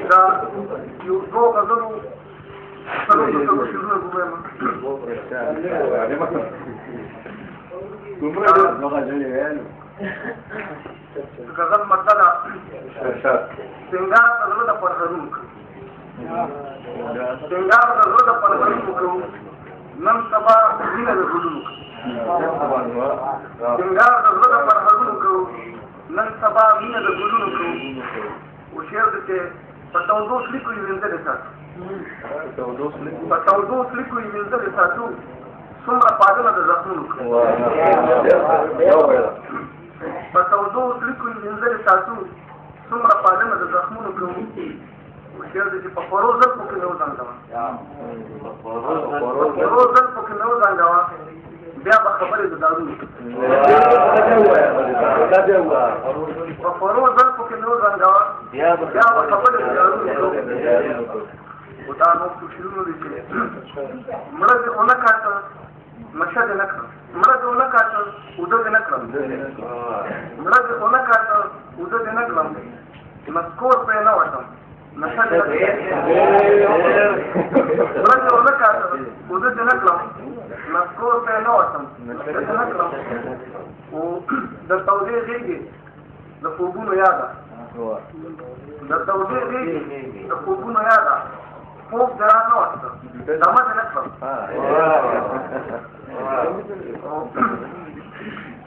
دا یو دوه غزلو څلور شعرونه ووایم. غزل مطلع سنگار د زړه د پرهرونو سنگار د زړه د پرهرونو کوو نن سبا مینه د ګلونو سنگار د زړه د پرهرونو کوو نن سبا مینه د ګلونو کوو. و شعر دی چې په تودو څلیکو یې وینځلې ساتو په تودو څلیکو یې وینځلې ساتو څومره پالنه د زخمونو کوو په تودو څلیکو یې وینځلې ساتو څومره پالنه د زخمونو کوو. شعر دی چې په خورو زلفو کې مې وزنګوه په خورو زلفو کې مې وزنګوه بیا به خبرې د دارونو په خورو زلفو کې مې وزنګوه بیا به خبرې د دارونو خو دا نور څو شعرونه دي چې مړه دې ونه کاته نشه دې نه کړم مړه دې ونه کاته اوده دې نه کړم مړه دې ونه کاته اوده دې نه کړم مسکور پرې نه وټم نشه دې نه کړم مړه دې ونه کاته اوده دې نه کړم مسکور پرې نه وټم نشه دې نه کړم خو د تودې غېږې د خوبونو یاده د تودې غېږې د خوبونو یاده خوب دې رانه وسته دمه دې نه کړم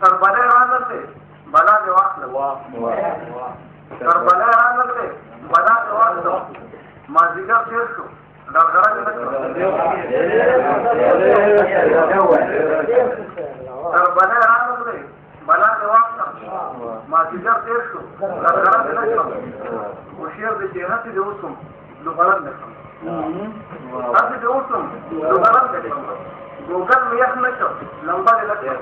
تربلی رانغلې بلا دې واخلم تربلی رانغلې بلا دې واخلم مازدیګر تېر شو ډرغره دې نه کړم تربلی رانغلې بلا دې واخلم مازدیګر تېر شو ډرغره دې نه کړم خو شعر دی چې هسې دې اوسم لغړن دې کړم هسې دې اوسم لغړن دې کړم ګوګل مې یخ نه کړ لمبه دې نه کړم